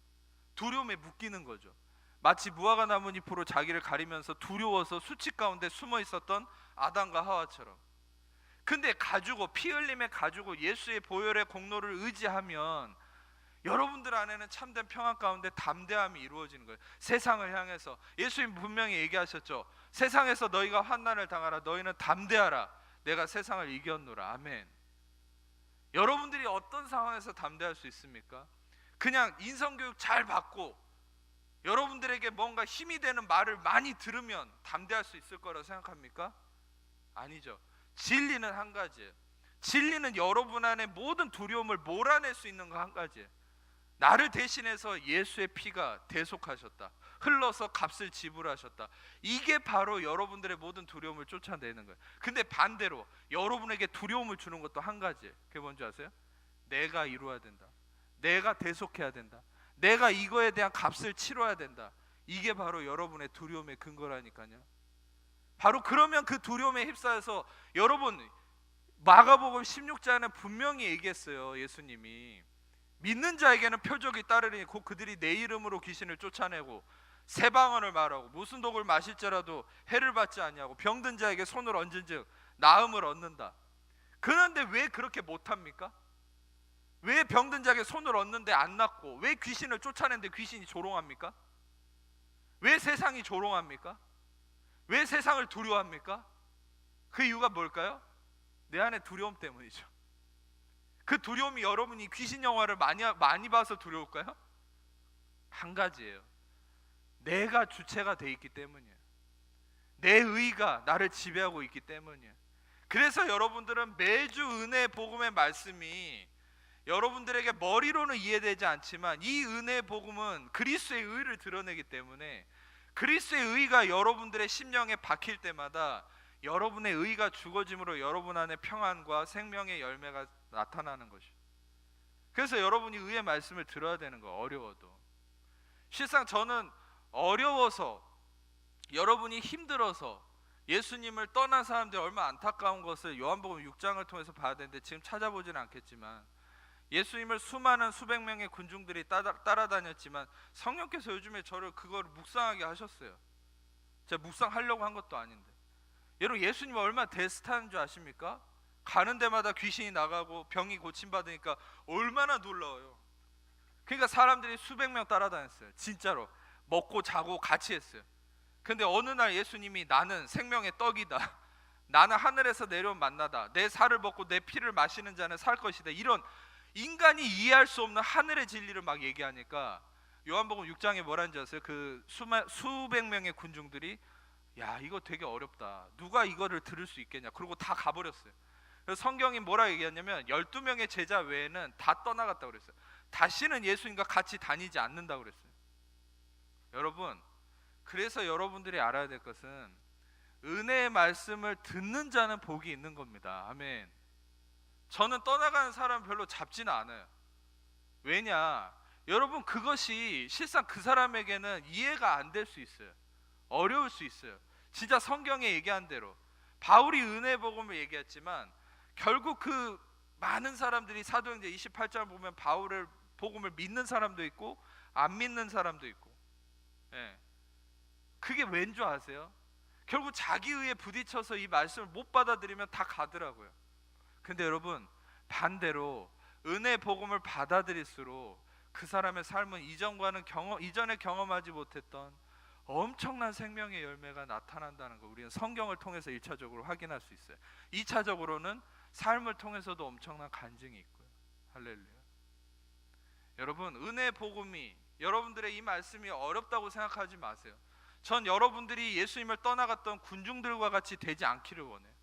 두려움에 묶이는 거죠. 마치 무화과 나뭇잎으로 자기를 가리면서 두려워서 수치 가운데 숨어 있었던 아담과 하와처럼. 근데 가지고 피 흘림에 가지고 예수의 보혈의 공로를 의지하면 여러분들 안에는 참된 평안 가운데 담대함이 이루어지는 거예요. 세상을 향해서 예수님 분명히 얘기하셨죠. 세상에서 너희가 환난을 당하라. 너희는 담대하라. 내가 세상을 이겼노라. 아멘. 여러분들이 어떤 상황에서 담대할 수 있습니까? 그냥 인성교육 잘 받고 여러분들에게 뭔가 힘이 되는 말을 많이 들으면 담대할 수 있을 거라고 생각합니까? 아니죠. 진리는 한 가지예요. 진리는 여러분 안에 모든 두려움을 몰아낼 수 있는 거 한 가지예요. 나를 대신해서 예수의 피가 대속하셨다. 흘러서 값을 지불하셨다. 이게 바로 여러분들의 모든 두려움을 쫓아내는 거예요. 근데 반대로 여러분에게 두려움을 주는 것도 한 가지예요. 그게 뭔지 아세요? 내가 이루어야 된다. 내가 대속해야 된다. 내가 이거에 대한 값을 치러야 된다. 이게 바로 여러분의 두려움의 근거라니까요. 바로 그러면 그 두려움에 휩싸여서 여러분, 마가복음 16장에는 분명히 얘기했어요. 예수님이 믿는 자에게는 표적이 따르리니 곧 그들이 내 이름으로 귀신을 쫓아내고 새 방언을 말하고 무슨 독을 마실지라도 해를 받지 아니하고 병든 자에게 손을 얹은즉 나음을 얻는다. 그런데 왜 그렇게 못합니까? 왜 병든 자에게 손을 얹는데 안 낫고 왜 귀신을 쫓아내는데 귀신이 조롱합니까? 왜 세상이 조롱합니까? 왜 세상을 두려워합니까? 그 이유가 뭘까요? 내 안에 두려움 때문이죠. 그 두려움이 여러분이 귀신 영화를 많이 봐서 두려울까요? 한 가지예요. 내가 주체가 돼 있기 때문이에요. 내 의가 나를 지배하고 있기 때문이에요. 그래서 여러분들은 매주 은혜의 복음의 말씀이 여러분들에게 머리로는 이해되지 않지만 이 은혜의 복음은 그리스도의 의를 드러내기 때문에 그리스도의 의가 여러분들의 심령에 박힐 때마다 여러분의 의가 죽어짐으로 여러분 안에 평안과 생명의 열매가 나타나는 것이죠. 그래서 여러분이 의의 말씀을 들어야 되는 거예요. 어려워도. 실상 저는 어려워서 여러분이 힘들어서 예수님을 떠난 사람들이 얼마나 안타까운 것을 요한복음 6장을 통해서 봐야 되는데 지금 찾아보지는 않겠지만 예수님을 수백 명의 군중들이 따라다녔지만 성령께서 요즘에 저를 그걸 묵상하게 하셨어요. 제가 묵상하려고 한 것도 아닌데. 여러분, 예수님 얼마나 대스타인 줄 아십니까? 가는 데마다 귀신이 나가고 병이 고침받으니까 얼마나 놀라워요. 그러니까 사람들이 수백 명 따라다녔어요. 진짜로 먹고 자고 같이 했어요. 근데 어느 날 예수님이 나는 생명의 떡이다, 나는 하늘에서 내려온 만나다, 내 살을 먹고 내 피를 마시는 자는 살 것이다, 이런 인간이 이해할 수 없는 하늘의 진리를 막 얘기하니까 요한복음 6장에 뭐라는지 아세요? 그 수백 명의 군중들이 야, 이거 되게 어렵다, 누가 이거를 들을 수 있겠냐, 그리고 다 가버렸어요. 그래서 성경이 뭐라 얘기했냐면 12명의 제자 외에는 다 떠나갔다고 그랬어요. 다시는 예수님과 같이 다니지 않는다고 그랬어요. 여러분, 그래서 여러분들이 알아야 될 것은 은혜의 말씀을 듣는 자는 복이 있는 겁니다. 아멘. 저는 떠나가는 사람 별로 잡지는 않아요. 왜냐? 여러분, 그것이 실상 그 사람에게는 이해가 안 될 수 있어요. 어려울 수 있어요. 진짜 성경에 얘기한 대로 바울이 은혜 복음을 얘기했지만 결국 그 많은 사람들이 사도행전 28장 보면 바울의 복음을 믿는 사람도 있고 안 믿는 사람도 있고, 예. 그게 왠 줄 아세요? 결국 자기 의에 부딪혀서 이 말씀을 못 받아들이면 다 가더라고요. 근데 여러분, 반대로 은혜 복음을 받아들일수록 그 사람의 삶은 이전에 경험하지 못했던 엄청난 생명의 열매가 나타난다는 거 우리는 성경을 통해서 1차적으로 확인할 수 있어요. 2차적으로는 삶을 통해서도 엄청난 간증이 있고요. 할렐루야. 여러분, 은혜 복음이 여러분들의 이 말씀이 어렵다고 생각하지 마세요. 전 여러분들이 예수님을 떠나갔던 군중들과 같이 되지 않기를 원해요.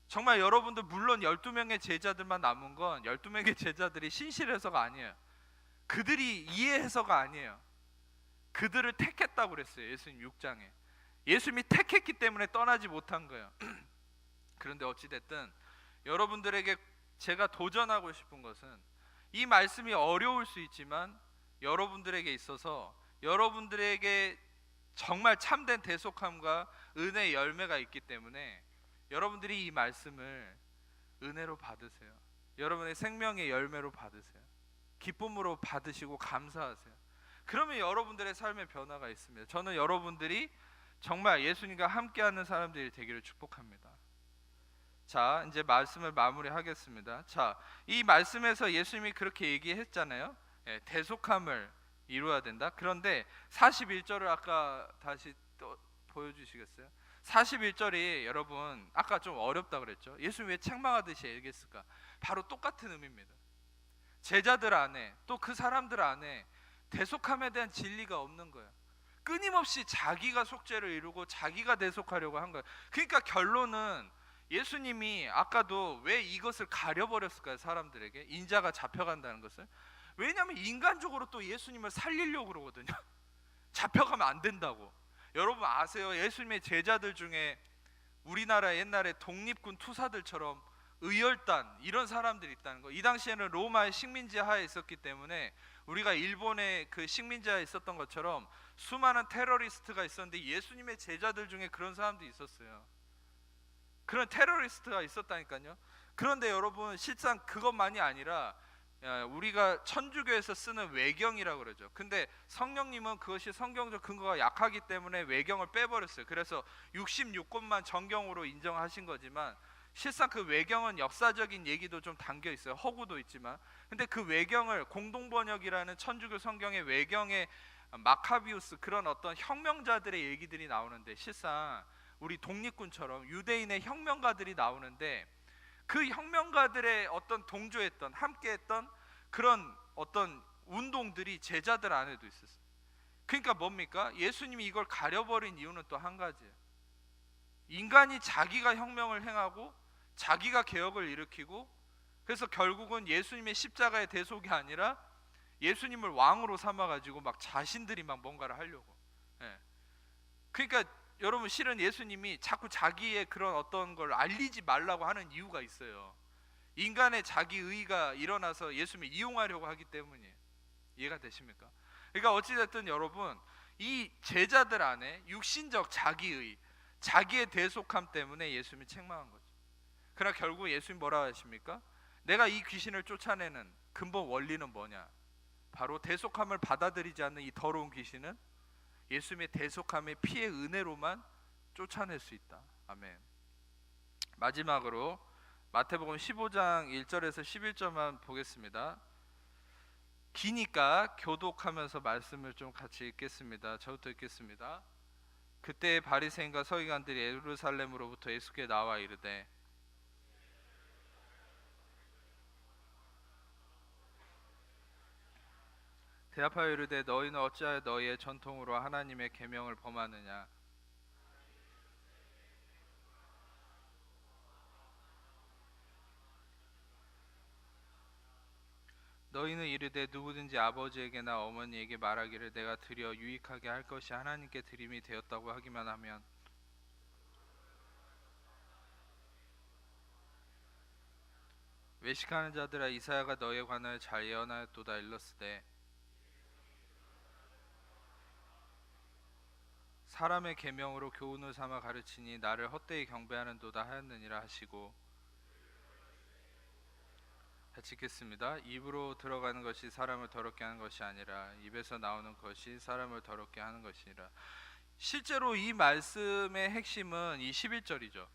정말 여러분들, 물론 12명의 제자들만 남은 건 12명의 제자들이 신실해서가 아니에요. 그들이 이해해서가 아니에요. 그들을 택했다고 그랬어요. 예수님 6장에 예수님이 택했기 때문에 떠나지 못한 거예요. 그런데 어찌됐든 여러분들에게 제가 도전하고 싶은 것은 이 말씀이 어려울 수 있지만 여러분들에게 있어서 여러분들에게 정말 참된 대속함과 은혜의 열매가 있기 때문에 여러분들이 이 말씀을 은혜로 받으세요. 여러분의 생명의 열매로 받으세요. 기쁨으로 받으시고 감사하세요. 그러면 여러분들의 삶의 변화가 있습니다. 저는 여러분들이 정말 예수님과 함께하는 사람들이 되기를 축복합니다. 자, 이제 말씀을 마무리하겠습니다. 자, 이 말씀에서 예수님이 그렇게 얘기했잖아요. 대속함을 이루어야 된다. 그런데 41절을 아까 다시 또 보여주시겠어요? 41절이 여러분 아까 좀 어렵다 그랬죠. 예수님 왜 책망하듯이 얘기했을까? 바로 똑같은 의미입니다. 제자들 안에 또 그 사람들 안에 대속함에 대한 진리가 없는 거예요. 끊임없이 자기가 속죄를 이루고 자기가 대속하려고 한 거예요. 그러니까 결론은 예수님이 아까도 왜 이것을 가려버렸을까요? 사람들에게 인자가 잡혀간다는 것을. 왜냐하면 인간적으로 또 예수님을 살리려고 그러거든요. 잡혀가면 안 된다고. 여러분 아세요? 예수님의 제자들 중에 우리나라 옛날에 독립군 투사들처럼 의열단 이런 사람들이 있다는 거. 이 당시에는 로마의 식민지 하에 있었기 때문에 우리가 일본의 그 식민지 하에 있었던 것처럼 수많은 테러리스트가 있었는데 예수님의 제자들 중에 그런 사람들이 있었어요. 그런 테러리스트가 있었다니까요. 그런데 여러분 실상 그것만이 아니라 우리가 천주교에서 쓰는 외경이라고 그러죠. 근데 성령님은 그것이 성경적 근거가 약하기 때문에 외경을 빼버렸어요. 그래서 66권만 정경으로 인정하신 거지만 실상 그 외경은 역사적인 얘기도 좀 담겨 있어요. 허구도 있지만. 근데 그 외경을 공동번역이라는 천주교 성경의 외경에 마카비우스 그런 어떤 혁명자들의 얘기들이 나오는데 실상 우리 독립군처럼 유대인의 혁명가들이 나오는데 그 혁명가들의 어떤 동조했던 함께했던 그런 어떤 운동들이 제자들 안에도 있었어요. 그러니까 뭡니까? 예수님이 이걸 가려버린 이유는 또 한 가지예요. 인간이 자기가 혁명을 행하고 자기가 개혁을 일으키고 그래서 결국은 예수님의 십자가의 대속이 아니라 예수님을 왕으로 삼아가지고 막 자신들이 막 뭔가를 하려고. 그러니까 여러분 실은 예수님이 자꾸 자기의 그런 어떤 걸 알리지 말라고 하는 이유가 있어요. 인간의 자기 의가 일어나서 예수님을 이용하려고 하기 때문이에요. 이해가 되십니까? 그러니까 어찌됐든 여러분 이 제자들 안에 육신적 자기의 자기의 대속함 때문에 예수님이 책망한 거죠. 그러나 결국 예수님 뭐라 하십니까? 내가 이 귀신을 쫓아내는 근본 원리는 뭐냐? 바로 대속함을 받아들이지 않는 이 더러운 귀신은 예수님의 대속함의 피의 은혜로만 쫓아낼 수 있다. 아멘. 마지막으로 마태복음 15장 1절에서 11절만 보겠습니다. 기니까 교독하면서 말씀을 좀 같이 읽겠습니다. 저부터 읽겠습니다. 그때 바리새인과 서기관들이 예루살렘으로부터 예수께 나와 이르되 대답하여 이르되 너희는 어찌하여 너희의 전통으로 하나님의 계명을 범하느냐. 너희는 이르되 누구든지 아버지에게나 어머니에게 말하기를 내가 드려 유익하게 할 것이 하나님께 드림이 되었다고 하기만 하면 외식하는 자들아 이사야가 너희에 관하여 잘 예언하였도다. 일렀으되 사람의 계명으로 교훈을 삼아 가르치니 나를 헛되이 경배하는도다 하였느니라 하시고, 같이 읽겠습니다. 입으로 들어가는 것이 사람을 더럽게 하는 것이 아니라 입에서 나오는 것이 사람을 더럽게 하는 것이니라. 실제로 이 말씀의 핵심은 이 11절이죠.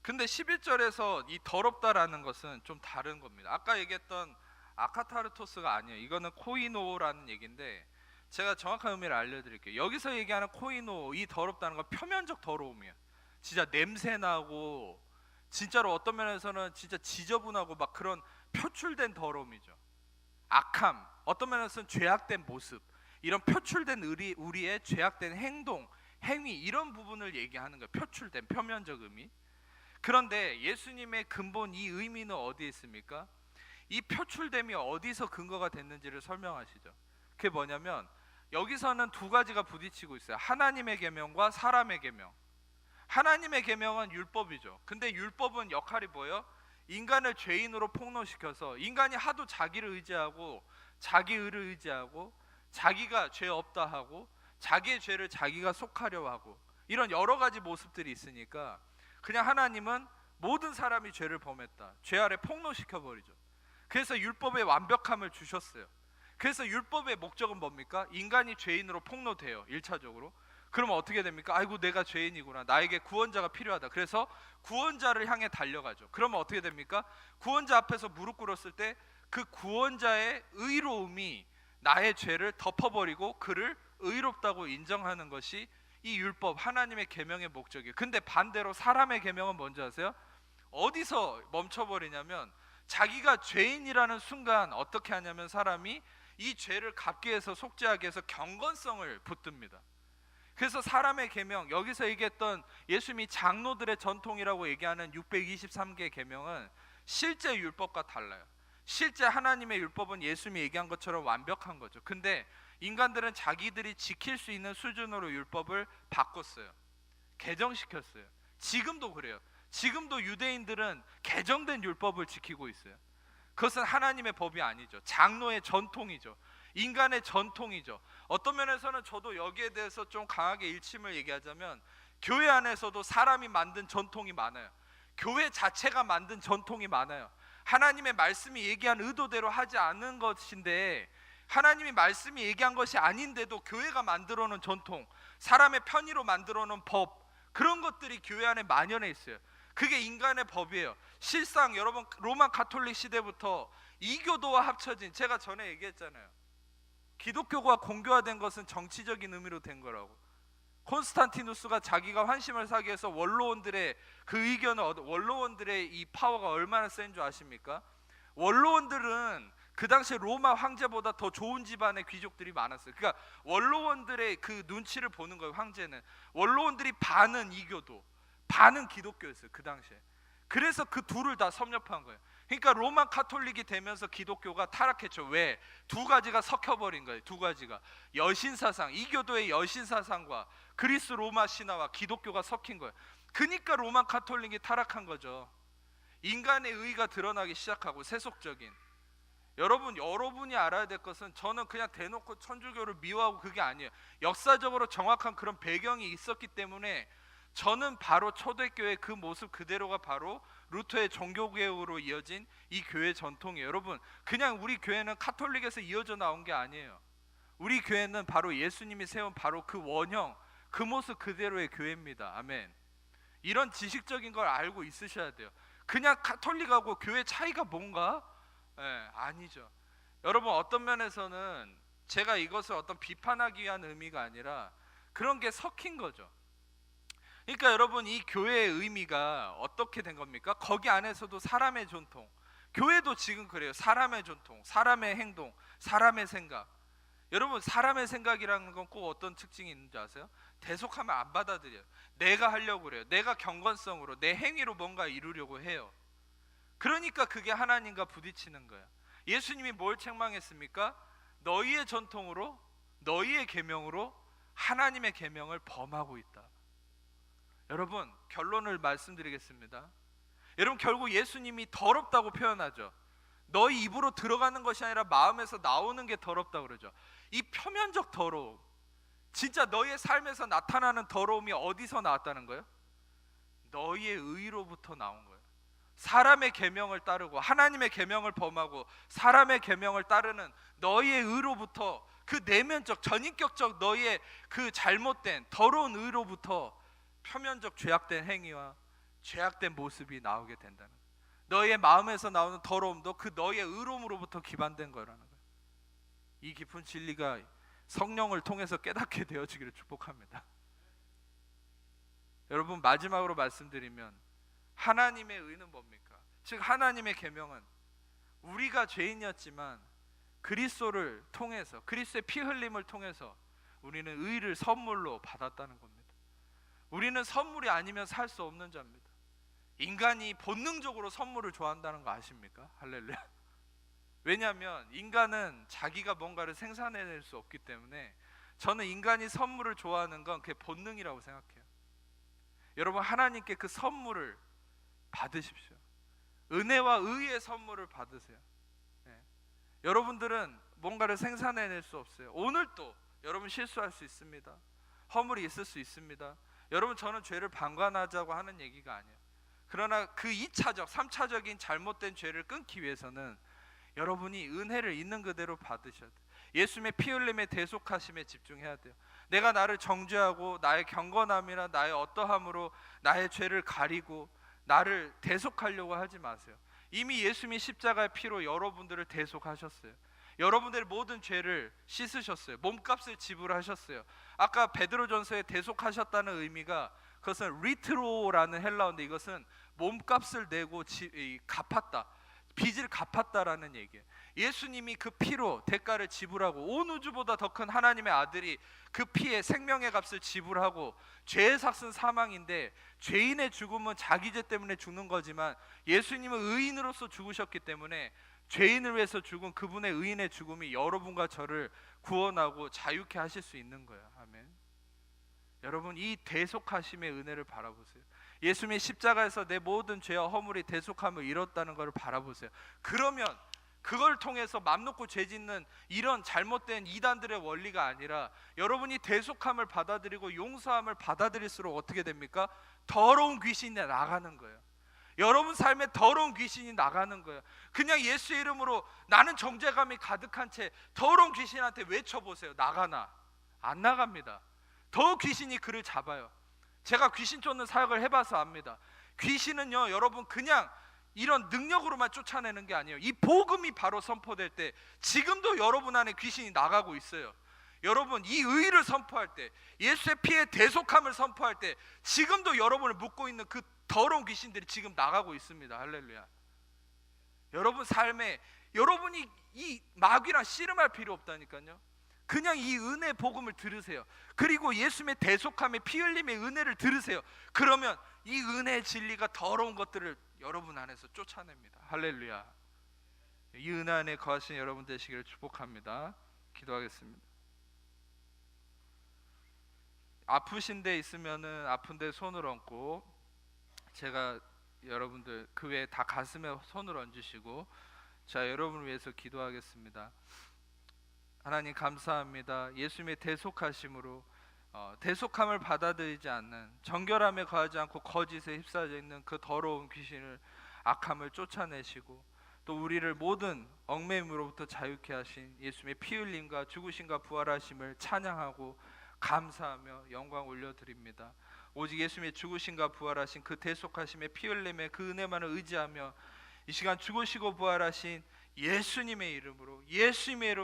근데 11절에서 이 더럽다라는 것은 좀 다른 겁니다. 아까 얘기했던 아카타르토스가 아니에요. 이거는 코이노라는 얘기인데 제가 정확한 의미를 알려드릴게요. 여기서 얘기하는 코이노, 이 더럽다는 건 표면적 더러움이에요. 진짜 냄새나고 진짜로 어떤 면에서는 진짜 지저분하고 막 그런 표출된 더러움이죠. 악함, 어떤 면에서는 죄악된 모습, 이런 표출된 우리의 죄악된 행동, 행위, 이런 부분을 얘기하는 거예요. 표출된 표면적 의미. 그런데 예수님의 근본 이 의미는 어디에 있습니까? 이 표출됨이 어디서 근거가 됐는지를 설명하시죠. 그게 뭐냐면 여기서는 두 가지가 부딪히고 있어요. 하나님의 계명과 사람의 계명. 하나님의 계명은 율법이죠. 근데 율법은 역할이 뭐예요? 인간을 죄인으로 폭로시켜서 인간이 하도 자기를 의지하고 자기 의를 의지하고 자기가 죄 없다 하고 자기의 죄를 자기가 속하려 하고 이런 여러 가지 모습들이 있으니까 그냥 하나님은 모든 사람이 죄를 범했다, 죄 아래 폭로시켜 버리죠. 그래서 율법의 완벽함을 주셨어요. 그래서 율법의 목적은 뭡니까? 인간이 죄인으로 폭로돼요. 1차적으로. 그러면 어떻게 됩니까? 아이고 내가 죄인이구나, 나에게 구원자가 필요하다. 그래서 구원자를 향해 달려가죠. 그러면 어떻게 됩니까? 구원자 앞에서 무릎 꿇었을 때 그 구원자의 의로움이 나의 죄를 덮어버리고 그를 의롭다고 인정하는 것이 이 율법, 하나님의 계명의 목적이에요. 근데 반대로 사람의 계명은 뭔지 아세요? 어디서 멈춰버리냐면 자기가 죄인이라는 순간 어떻게 하냐면 사람이 이 죄를 갚기 위해서, 속죄하기 위해서 경건성을 붙듭니다. 그래서 사람의 계명, 여기서 얘기했던 예수님이 장로들의 전통이라고 얘기하는 623개 계명은 실제 율법과 달라요. 실제 하나님의 율법은 예수님이 얘기한 것처럼 완벽한 거죠. 근데 인간들은 자기들이 지킬 수 있는 수준으로 율법을 바꿨어요. 개정시켰어요. 지금도 그래요. 지금도 유대인들은 개정된 율법을 지키고 있어요. 그것은 하나님의 법이 아니죠. 장로의 전통이죠. 인간의 전통이죠. 어떤 면에서는 저도 여기에 대해서 좀 강하게 일침을 얘기하자면 교회 안에서도 사람이 만든 전통이 많아요. 교회 자체가 만든 전통이 많아요. 하나님의 말씀이 얘기한 의도대로 하지 않은 것인데, 하나님이 말씀이 얘기한 것이 아닌데도 교회가 만들어 놓은 전통, 사람의 편의로 만들어 놓은 법, 그런 것들이 교회 안에 만연해 있어요. 그게 인간의 법이에요. 실상 여러분 로마 가톨릭 시대부터 이교도와 합쳐진, 제가 전에 얘기했잖아요. 기독교가 공교화된 것은 정치적인 의미로 된 거라고. 콘스탄티누스가 자기가 환심을 사기 위해서 원로원들의 그 의견을 원로원들의 이 파워가 얼마나 센 줄 아십니까? 원로원들은 그 당시 로마 황제보다 더 좋은 집안의 귀족들이 많았어요. 그러니까 원로원들의 그 눈치를 보는 거예요. 황제는 원로원들이 반은 이교도, 반은 기독교였어요. 그 당시에. 그래서 그 둘을 다 섭렵한 거예요. 그러니까 로마 카톨릭이 되면서 기독교가 타락했죠. 왜? 두 가지가 섞여버린 거예요. 두 가지가 여신사상, 이교도의 여신사상과 그리스 로마 신화와 기독교가 섞인 거예요. 그러니까 로마 카톨릭이 타락한 거죠. 인간의 의가 드러나기 시작하고 세속적인. 여러분이 알아야 될 것은, 저는 그냥 대놓고 천주교를 미워하고 그게 아니에요. 역사적으로 정확한 그런 배경이 있었기 때문에 저는 바로 초대교회 그 모습 그대로가 바로 루터의 종교개혁으로 이어진 이 교회 전통이에요. 여러분, 그냥 우리 교회는 카톨릭에서 이어져 나온 게 아니에요. 우리 교회는 바로 예수님이 세운 바로 그 원형, 그 모습 그대로의 교회입니다. 아멘. 이런 지식적인 걸 알고 있으셔야 돼요. 그냥 카톨릭하고 교회 차이가 뭔가? 아니죠. 여러분, 어떤 면에서는 제가 이것을 어떤 비판하기 위한 의미가 아니라 그런 게 섞인 거죠. 그러니까 여러분, 이 교회의 의미가 어떻게 된 겁니까? 거기 안에서도 사람의 전통, 교회도 지금 그래요. 사람의 전통, 사람의 행동, 사람의 생각. 여러분, 사람의 생각이라는 건 꼭 어떤 특징이 있는지 아세요? 대속하면 안 받아들여요. 내가 하려고 그래요. 내가 경건성으로 내 행위로 뭔가 이루려고 해요. 그러니까 그게 하나님과 부딪히는 거예요. 예수님이 뭘 책망했습니까? 너희의 전통으로, 너희의 계명으로 하나님의 계명을 범하고 있다. 여러분, 결론을 말씀드리겠습니다. 여러분, 결국 예수님이 더럽다고 표현하죠. 너희 입으로 들어가는 것이 아니라 마음에서 나오는 게 더럽다고 그러죠. 이 표면적 더러움, 진짜 너희의 삶에서 나타나는 더러움이 어디서 나왔다는 거예요? 너희의 의로부터 나온 거예요. 사람의 계명을 따르고 하나님의 계명을 범하고 사람의 계명을 따르는 너희의 의로부터, 그 내면적 전인격적 너희의 그 잘못된 더러운 의로부터 표면적 죄악된 행위와 죄악된 모습이 나오게 된다는 거예요. 너희의 마음에서 나오는 더러움도 그 너희의 의로움으로부터 기반된 거라는 거예요. 이 깊은 진리가 성령을 통해서 깨닫게 되어지기를 축복합니다. 여러분, 마지막으로 말씀드리면 하나님의 의는 뭡니까? 즉 하나님의 계명은 우리가 죄인이었지만 그리스도를 통해서, 그리스도의 피 흘림을 통해서 우리는 의를 선물로 받았다는 겁니다. 우리는 선물이 아니면 살 수 없는 자입니다. 인간이 본능적으로 선물을 좋아한다는 거 아십니까? 할렐루야. 왜냐하면 인간은 자기가 뭔가를 생산해낼 수 없기 때문에 저는 인간이 선물을 좋아하는 건 그게 본능이라고 생각해요. 여러분, 하나님께 그 선물을 받으십시오. 은혜와 의의 선물을 받으세요. 네. 여러분들은 뭔가를 생산해낼 수 없어요. 오늘도 여러분 실수할 수 있습니다. 허물이 있을 수 있습니다. 여러분, 저는 죄를 방관하자고 하는 얘기가 아니에요. 그러나 그 2차적, 3차적인 잘못된 죄를 끊기 위해서는 여러분이 은혜를 있는 그대로 받으셔야 돼요. 예수님의 피 흘림의 대속하심에 집중해야 돼요. 내가 나를 정죄하고 나의 경건함이나 나의 어떠함으로 나의 죄를 가리고 나를 대속하려고 하지 마세요. 이미 예수님이 십자가의 피로 여러분들을 대속하셨어요. 여러분들의 모든 죄를 씻으셨어요. 몸값을 지불하셨어요. 아까 베드로전서에 대속하셨다는 의미가, 그것은 리트로라는 헬라어인데 이것은 몸값을 내고 갚았다, 빚을 갚았다라는 얘기예요. 예수님이 그 피로 대가를 지불하고 온 우주보다 더 큰 하나님의 아들이 그 피에 생명의 값을 지불하고, 죄의 삭은 사망인데 죄인의 죽음은 자기 죄 때문에 죽는 거지만 예수님은 의인으로서 죽으셨기 때문에 죄인을 위해서 죽은 그분의 의인의 죽음이 여러분과 저를 구원하고 자유케 하실 수 있는 거예요. 아멘. 여러분, 이 대속하심의 은혜를 바라보세요. 예수님의 십자가에서 내 모든 죄와 허물이 대속함을 이뤘다는 것을 바라보세요. 그러면 그걸 통해서 맘 놓고 죄 짓는 이런 잘못된 이단들의 원리가 아니라 여러분이 대속함을 받아들이고 용서함을 받아들일수록 어떻게 됩니까? 더러운 귀신이 나가는 거예요. 여러분 삶에 더러운 귀신이 나가는 거예요. 그냥 예수의 이름으로 나는 정죄감이 가득한 채 더러운 귀신한테 외쳐보세요. 나가나? 안 나갑니다. 더 귀신이 그를 잡아요. 제가 귀신 쫓는 사역을 해봐서 압니다. 귀신은요, 여러분 그냥 이런 능력으로만 쫓아내는 게 아니에요. 이 복음이 바로 선포될 때 지금도 여러분 안에 귀신이 나가고 있어요. 여러분, 이 의를 선포할 때, 예수의 피의 대속함을 선포할 때 지금도 여러분을 묶고 있는 그 더러운 귀신들이 지금 나가고 있습니다. 할렐루야. 여러분 삶에 여러분이 이 마귀랑 씨름할 필요 없다니까요. 그냥 이 은혜 복음을 들으세요. 그리고 예수님의 대속함의 피 흘림의 은혜를 들으세요. 그러면 이 은혜의 진리가 더러운 것들을 여러분 안에서 쫓아냅니다. 할렐루야. 이 은혜 안에 거하신 여러분 되시기를 축복합니다. 기도하겠습니다. 아프신 데 있으면은 아픈 데 손을 얹고, 제가 여러분들 그 외에 다 가슴에 손을 얹으시고, 자, 여러분을 위해서 기도하겠습니다. 하나님 감사합니다. 예수님의 대속하심으로 대속함을 받아들이지 않는, 정결함에 거하지 않고 거짓에 휩싸여 있는 그 더러운 귀신을, 악함을 쫓아내시고 또 우리를 모든 얽매임으로부터 자유케 하신 예수님의 피 흘림과 죽으심과 부활하심을 찬양하고 감사하며 영광 올려드립니다. 오직 예수님의 죽으심과 부활하신 그 대속하심의 피 흘림의 그 은혜만을 의지하며 이 시간 죽으시고 부활하신 예수님의 이름으로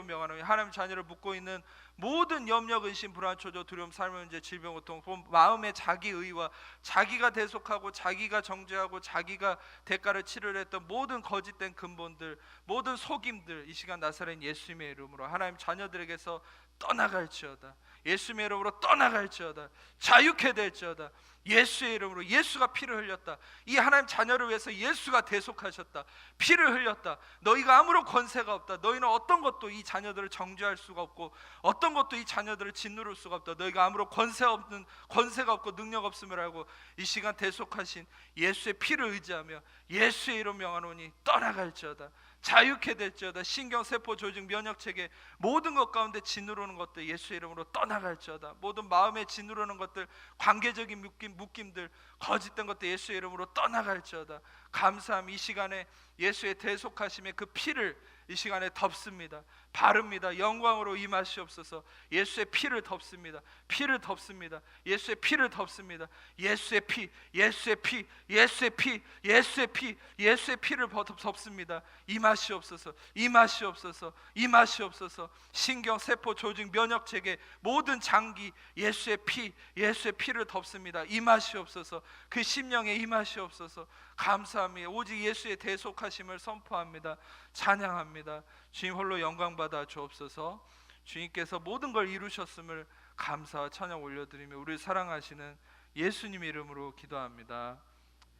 명하노니. 하나님 자녀를 묻고 있는 모든 염려, 근심, 불안, 초조, 두려움, 삶의 문제, 질병, 고통, 마음의 자기의와 자기가 대속하고 자기가 정죄하고 자기가 대가를 치르려 했던 모든 거짓된 근본들, 모든 속임들, 이 시간 나사렛 예수님의 이름으로 하나님 자녀들에게서 떠나갈지어다. 예수님의 이름으로 떠나갈지어다. 자유케 될지어다. 예수의 이름으로. 예수가 피를 흘렸다. 이 하나님 자녀를 위해서 예수가 대속하셨다. 피를 흘렸다. 너희가 아무런 권세가 없다. 너희는 어떤 것도 이 자녀들을 정죄할 수가 없고 어떤 것도 이 자녀들을 짓누를 수가 없다. 너희가 아무런 권세가 없고 능력 없음을 알고 이 시간 대속하신 예수의 피를 의지하며 예수의 이름 명하노니 떠나갈지어다. 자유케 될지어다. 신경, 세포, 조직, 면역체계 모든 것 가운데 짓누르는 것들 예수의 이름으로 떠나갈지어다. 모든 마음에 짓누르는 것들, 관계적인 묶임들, 거짓된 것들 예수의 이름으로 떠나갈지어다. 감사함. 이 시간에 예수의 대속하심의 그 피를 이 시간에 덮습니다. 바릅니다. 영광으로 임하시옵소서. 예수의 피를 덮습니다. 피를 덮습니다. 예수의 피를 덮습니다. 예수의 피, 예수의 피, 예수의 피, 예수의 피, 예수의 피를 덮습니다. 임하시옵소서. 임하시옵소서. 임하시옵소서. 신경, 세포, 조직, 면역체계 모든 장기 예수의 피, 예수의 피를 덮습니다. 임하시옵소서. 그 심령에 임하시옵소서. 감사합니다. 오직 예수의 대속하심을 선포합니다. 찬양합니다. 주님 홀로 영광 받아 주옵소서. 주님께서 모든 걸 이루셨음을 감사와 찬양 올려드리며 우리 사랑하시는 예수님 이름으로 기도합니다.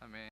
아멘.